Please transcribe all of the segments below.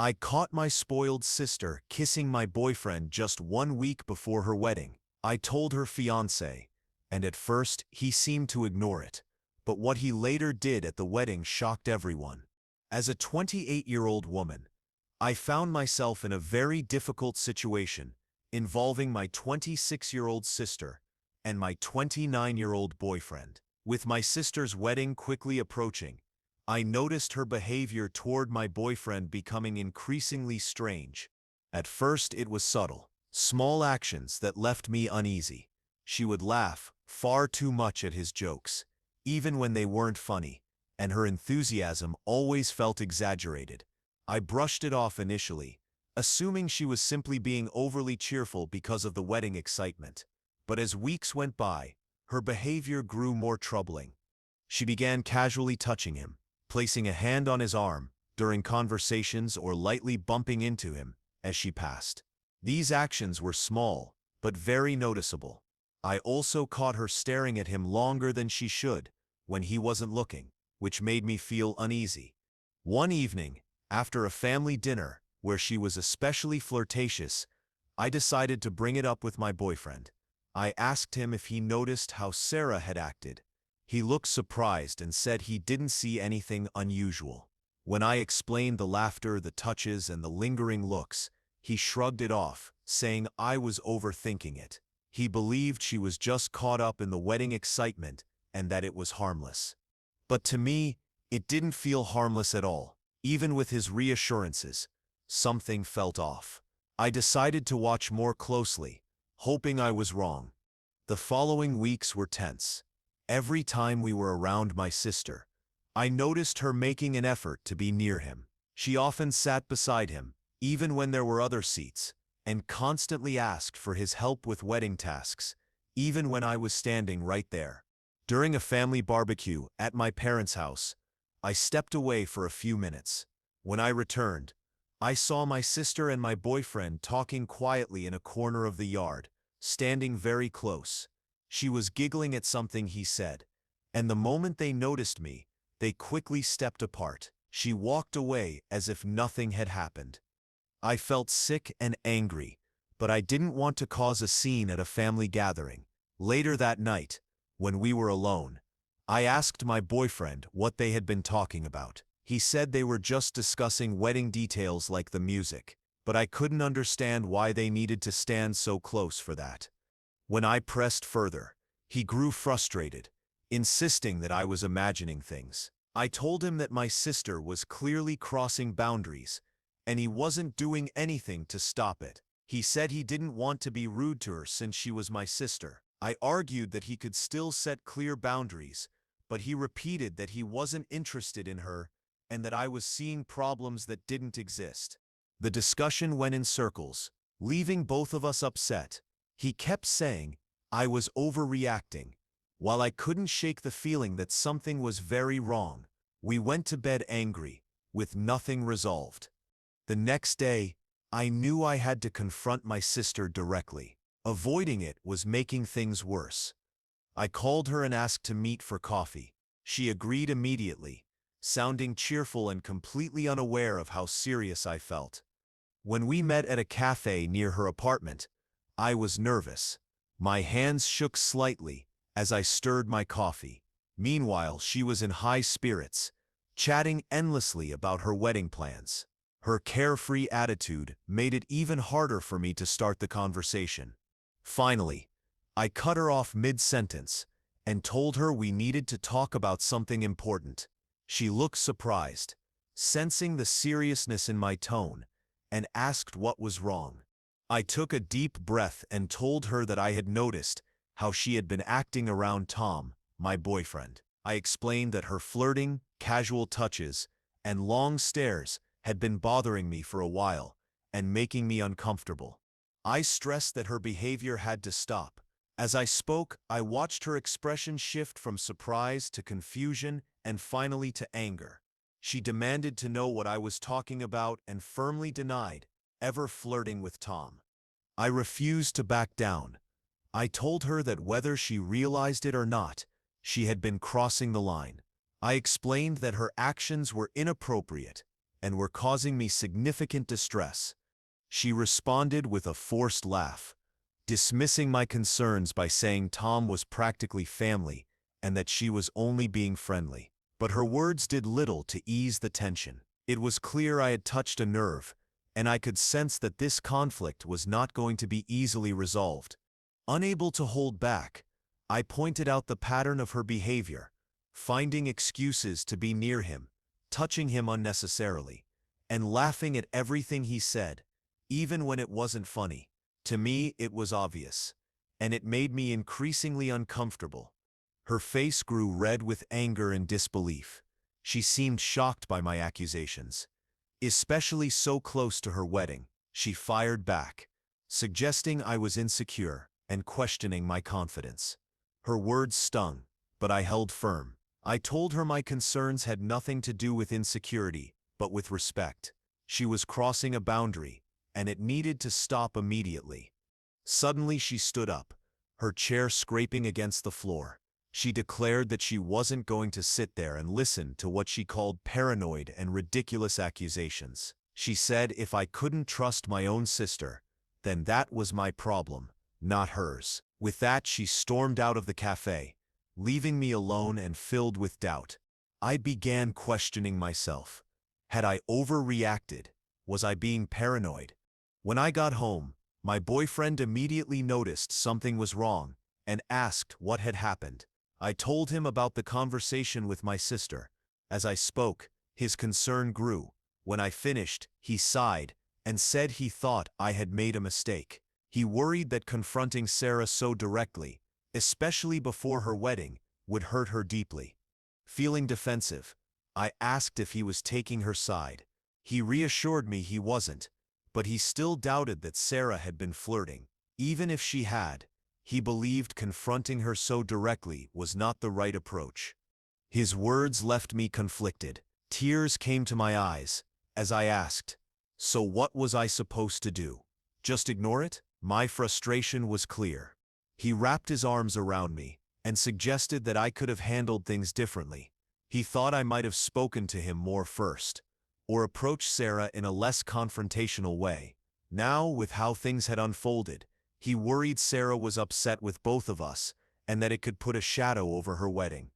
I caught my spoiled sister kissing my boyfriend just 1 week before her wedding. I told her fiancé, and at first he seemed to ignore it. But what he later did at the wedding shocked everyone. As a 28-year-old woman, I found myself in a very difficult situation involving my 26-year-old sister and my 29-year-old boyfriend. With my sister's wedding quickly approaching, I noticed her behavior toward my boyfriend becoming increasingly strange. At first it was subtle, small actions that left me uneasy. She would laugh far too much at his jokes, even when they weren't funny, and her enthusiasm always felt exaggerated. I brushed it off initially, assuming she was simply being overly cheerful because of the wedding excitement. But as weeks went by, her behavior grew more troubling. She began casually touching him, placing a hand on his arm during conversations or lightly bumping into him as she passed. These actions were small, but very noticeable. I also caught her staring at him longer than she should when he wasn't looking, which made me feel uneasy. One evening, after a family dinner where she was especially flirtatious, I decided to bring it up with my boyfriend. I asked him if he noticed how Sarah had acted. He looked surprised and said he didn't see anything unusual. When I explained the laughter, the touches, and the lingering looks, he shrugged it off, saying I was overthinking it. He believed she was just caught up in the wedding excitement and that it was harmless. But to me, it didn't feel harmless at all. Even with his reassurances, something felt off. I decided to watch more closely, hoping I was wrong. The following weeks were tense. Every time we were around my sister, I noticed her making an effort to be near him. She often sat beside him, even when there were other seats, and constantly asked for his help with wedding tasks, even when I was standing right there. During a family barbecue at my parents' house, I stepped away for a few minutes. When I returned, I saw my sister and my boyfriend talking quietly in a corner of the yard, standing very close. She was giggling at something he said, and the moment they noticed me, they quickly stepped apart. She walked away as if nothing had happened. I felt sick and angry, but I didn't want to cause a scene at a family gathering. Later that night, when we were alone, I asked my boyfriend what they had been talking about. He said they were just discussing wedding details like the music, but I couldn't understand why they needed to stand so close for that. When I pressed further, he grew frustrated, insisting that I was imagining things. I told him that my sister was clearly crossing boundaries, and he wasn't doing anything to stop it. He said he didn't want to be rude to her since she was my sister. I argued that he could still set clear boundaries, but he repeated that he wasn't interested in her and that I was seeing problems that didn't exist. The discussion went in circles, leaving both of us upset. He kept saying I was overreacting. While I couldn't shake the feeling that something was very wrong, we went to bed angry, with nothing resolved. The next day, I knew I had to confront my sister directly. Avoiding it was making things worse. I called her and asked to meet for coffee. She agreed immediately, sounding cheerful and completely unaware of how serious I felt. When we met at a cafe near her apartment, I was nervous. My hands shook slightly as I stirred my coffee. Meanwhile, she was in high spirits, chatting endlessly about her wedding plans. Her carefree attitude made it even harder for me to start the conversation. Finally, I cut her off mid-sentence and told her we needed to talk about something important. She looked surprised, sensing the seriousness in my tone, and asked what was wrong. I took a deep breath and told her that I had noticed how she had been acting around Tom, my boyfriend. I explained that her flirting, casual touches, and long stares had been bothering me for a while and making me uncomfortable. I stressed that her behavior had to stop. As I spoke, I watched her expression shift from surprise to confusion and finally to anger. She demanded to know what I was talking about and firmly denied ever flirting with Tom. I refused to back down. I told her that whether she realized it or not, she had been crossing the line. I explained that her actions were inappropriate and were causing me significant distress. She responded with a forced laugh, dismissing my concerns by saying Tom was practically family and that she was only being friendly. But her words did little to ease the tension. It was clear I had touched a nerve, and I could sense that this conflict was not going to be easily resolved. Unable to hold back, I pointed out the pattern of her behavior, finding excuses to be near him, touching him unnecessarily, and laughing at everything he said, even when it wasn't funny. To me, it was obvious, and it made me increasingly uncomfortable. Her face grew red with anger and disbelief. She seemed shocked by my accusations. Especially so close to her wedding, she fired back, suggesting I was insecure and questioning my confidence. Her words stung, but I held firm. I told her my concerns had nothing to do with insecurity, but with respect. She was crossing a boundary, and it needed to stop immediately. Suddenly she stood up, her chair scraping against the floor. She declared that she wasn't going to sit there and listen to what she called paranoid and ridiculous accusations. She said if I couldn't trust my own sister, then that was my problem, not hers. With that, she stormed out of the cafe, leaving me alone and filled with doubt. I began questioning myself. Had I overreacted? Was I being paranoid? When I got home, my boyfriend immediately noticed something was wrong and asked what had happened. I told him about the conversation with my sister. As I spoke, his concern grew. When I finished, he sighed and said he thought I had made a mistake. He worried that confronting Sarah so directly, especially before her wedding, would hurt her deeply. Feeling defensive, I asked if he was taking her side. He reassured me he wasn't, but he still doubted that Sarah had been flirting. Even if she had, he believed confronting her so directly was not the right approach. His words left me conflicted. Tears came to my eyes as I asked, so what was I supposed to do? Just ignore it? My frustration was clear. He wrapped his arms around me and suggested that I could have handled things differently. He thought I might have spoken to him more first, or approached Sarah in a less confrontational way. Now, with how things had unfolded, he worried Sarah was upset with both of us and that it could put a shadow over her wedding.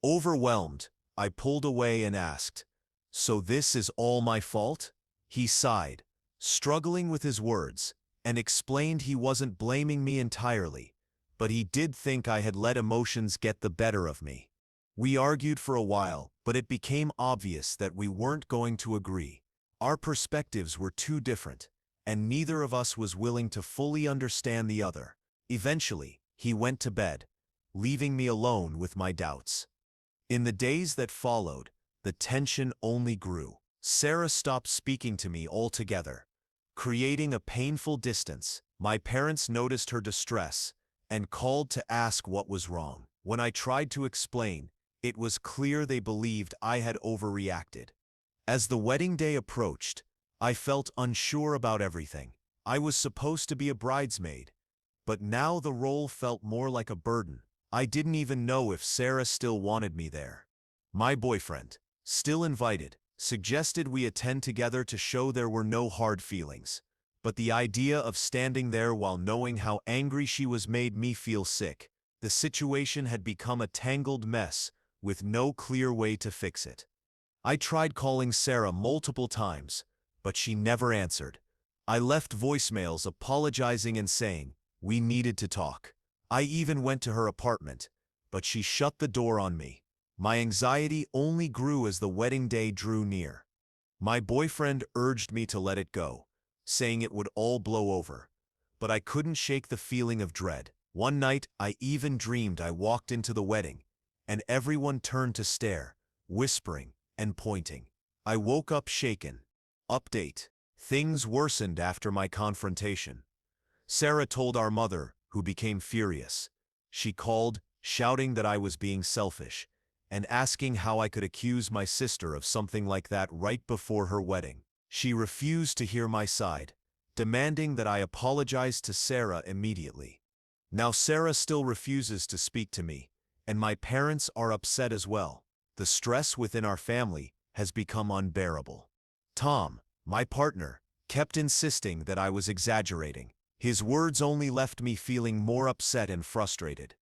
Overwhelmed, I pulled away and asked, "So this is all my fault?" He sighed, struggling with his words, and explained he wasn't blaming me entirely, but he did think I had let emotions get the better of me. We argued for a while, but it became obvious that we weren't going to agree. Our perspectives were too different, and neither of us was willing to fully understand the other. Eventually, he went to bed, leaving me alone with my doubts. In the days that followed, the tension only grew. Sarah stopped speaking to me altogether, creating a painful distance. My parents noticed her distress and called to ask what was wrong. When I tried to explain, it was clear they believed I had overreacted. As the wedding day approached, I felt unsure about everything. I was supposed to be a bridesmaid, but now the role felt more like a burden. I didn't even know if Sarah still wanted me there. My boyfriend, still invited, suggested we attend together to show there were no hard feelings. But the idea of standing there while knowing how angry she was made me feel sick. The situation had become a tangled mess with no clear way to fix it. I tried calling Sarah multiple times, but she never answered. I left voicemails apologizing and saying we needed to talk. I even went to her apartment, but she shut the door on me. My anxiety only grew as the wedding day drew near. My boyfriend urged me to let it go, saying it would all blow over, but I couldn't shake the feeling of dread. One night, I even dreamed I walked into the wedding, and everyone turned to stare, whispering and pointing. I woke up shaken. Update: things worsened after my confrontation. Sarah told our mother, who became furious. She called, shouting that I was being selfish, and asking how I could accuse my sister of something like that right before her wedding. She refused to hear my side, demanding that I apologize to Sarah immediately. Now Sarah still refuses to speak to me, and my parents are upset as well. The stress within our family has become unbearable. Tom, my partner, kept insisting that I was exaggerating. His words only left me feeling more upset and frustrated.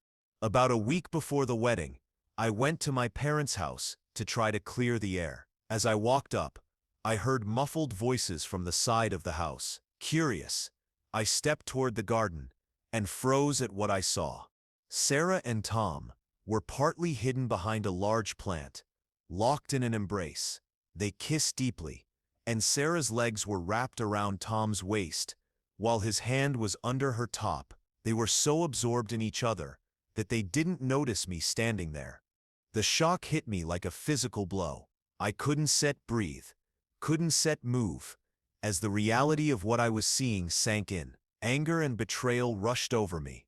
About a week before the wedding, I went to my parents' house to try to clear the air. As I walked up, I heard muffled voices from the side of the house. Curious, I stepped toward the garden and froze at what I saw. Sarah and Tom were partly hidden behind a large plant, locked in an embrace. They kissed deeply, and Sarah's legs were wrapped around Tom's waist, while his hand was under her top. They were so absorbed in each other that they didn't notice me standing there. The shock hit me like a physical blow. I couldn't breathe, couldn't move, as the reality of what I was seeing sank in. Anger and betrayal rushed over me,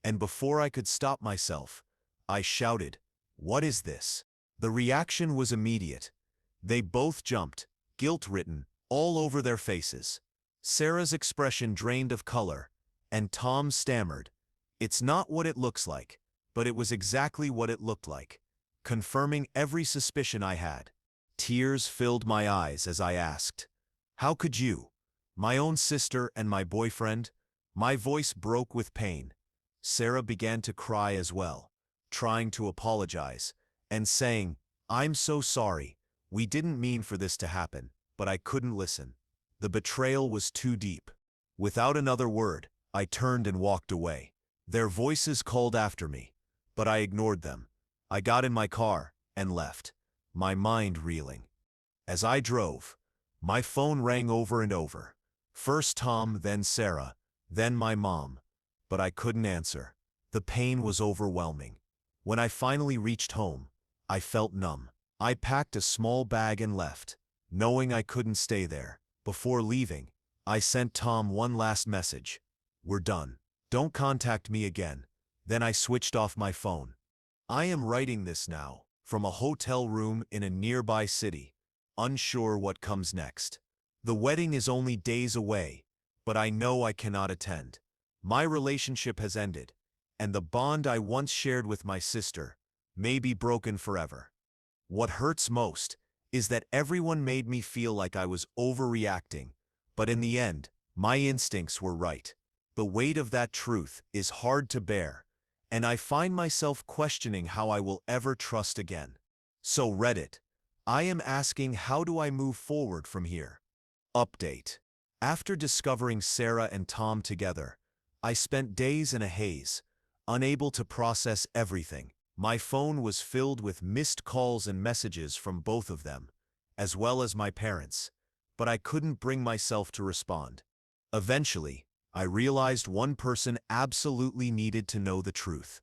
and before I could stop myself, I shouted, "What is this?" The reaction was immediate. They both jumped, guilt-written, all over their faces. Sarah's expression drained of color, and Tom stammered, "It's not what it looks like," but it was exactly what it looked like, confirming every suspicion I had. Tears filled my eyes as I asked, "How could you? My own sister and my boyfriend?" My voice broke with pain. Sarah began to cry as well, trying to apologize, and saying, "I'm so sorry, we didn't mean for this to happen," but I couldn't listen. The betrayal was too deep. Without another word, I turned and walked away. Their voices called after me, but I ignored them. I got in my car and left, my mind reeling. As I drove, my phone rang over and over. First Tom, then Sarah, then my mom, but I couldn't answer. The pain was overwhelming. When I finally reached home, I felt numb. I packed a small bag and left, knowing I couldn't stay there. Before leaving, I sent Tom one last message. "We're done. Don't contact me again." Then I switched off my phone. I am writing this now, from a hotel room in a nearby city, unsure what comes next. The wedding is only days away, but I know I cannot attend. My relationship has ended, and the bond I once shared with my sister may be broken forever. What hurts most is that everyone made me feel like I was overreacting, but in the end, my instincts were right. The weight of that truth is hard to bear, and I find myself questioning how I will ever trust again. So Reddit, I am asking, how do I move forward from here? Update. After discovering Sarah and Tom together, I spent days in a haze, unable to process everything. My phone was filled with missed calls and messages from both of them, as well as my parents, but I couldn't bring myself to respond. Eventually, I realized one person absolutely needed to know the truth.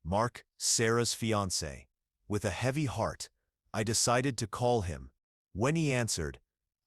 Mark, Sarah's fiancé. With a heavy heart, I decided to call him. When he answered,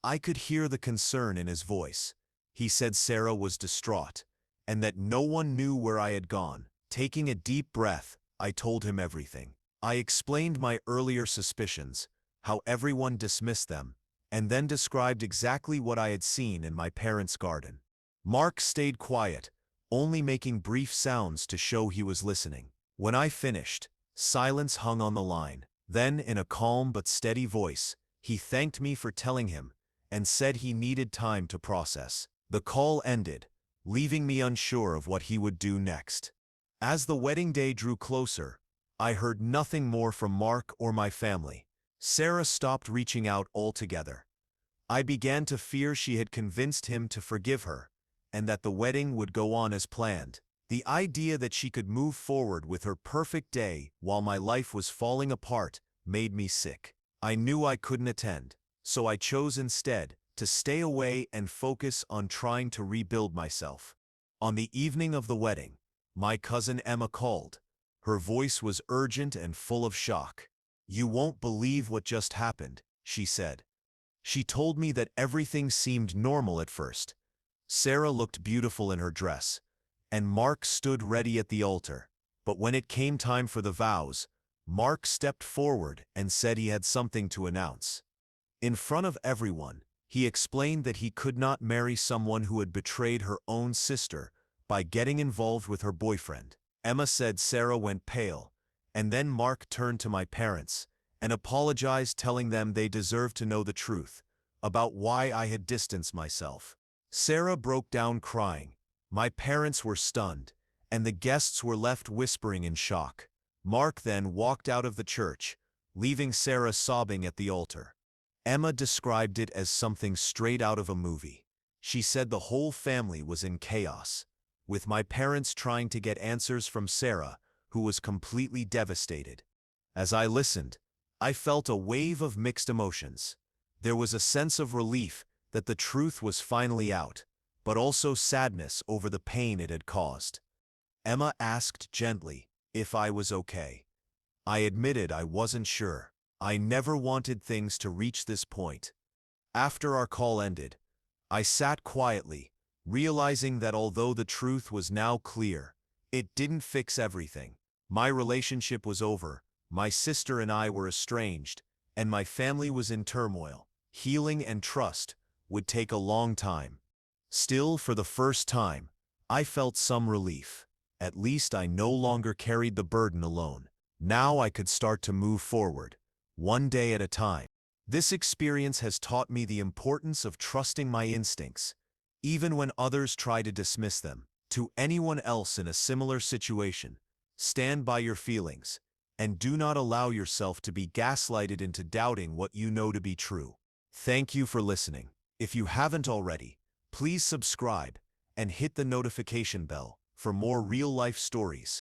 I could hear the concern in his voice. He said Sarah was distraught, and that no one knew where I had gone. Taking a deep breath, I told him everything. I explained my earlier suspicions, how everyone dismissed them, and then described exactly what I had seen in my parents' garden. Mark stayed quiet, only making brief sounds to show he was listening. When I finished, silence hung on the line. Then, in a calm but steady voice, he thanked me for telling him and said he needed time to process. The call ended, leaving me unsure of what he would do next. As the wedding day drew closer, I heard nothing more from Mark or my family. Sarah stopped reaching out altogether. I began to fear she had convinced him to forgive her, and that the wedding would go on as planned. The idea that she could move forward with her perfect day while my life was falling apart made me sick. I knew I couldn't attend, so I chose instead to stay away and focus on trying to rebuild myself. On the evening of the wedding, my cousin Emma called. Her voice was urgent and full of shock. "You won't believe what just happened," she said. She told me that everything seemed normal at first. Sarah looked beautiful in her dress, and Mark stood ready at the altar. But when it came time for the vows, Mark stepped forward and said he had something to announce. In front of everyone, he explained that he could not marry someone who had betrayed her own sister by getting involved with her boyfriend. Emma said Sarah went pale, and then Mark turned to my parents and apologized, telling them they deserved to know the truth, about why I had distanced myself. Sarah broke down crying. My parents were stunned, and the guests were left whispering in shock. Mark then walked out of the church, leaving Sarah sobbing at the altar. Emma described it as something straight out of a movie. She said the whole family was in chaos, with my parents trying to get answers from Sarah, who was completely devastated. As I listened, I felt a wave of mixed emotions. There was a sense of relief that the truth was finally out, but also sadness over the pain it had caused. Emma asked gently if I was okay. I admitted I wasn't sure. I never wanted things to reach this point. After our call ended, I sat quietly, realizing that although the truth was now clear, it didn't fix everything. My relationship was over, my sister and I were estranged, and my family was in turmoil. Healing and trust would take a long time. Still, for the first time, I felt some relief. At least I no longer carried the burden alone. Now I could start to move forward, one day at a time. This experience has taught me the importance of trusting my instincts, even when others try to dismiss them. To anyone else in a similar situation, stand by your feelings, and do not allow yourself to be gaslighted into doubting what you know to be true. Thank you for listening. If you haven't already, please subscribe and hit the notification bell for more real-life stories.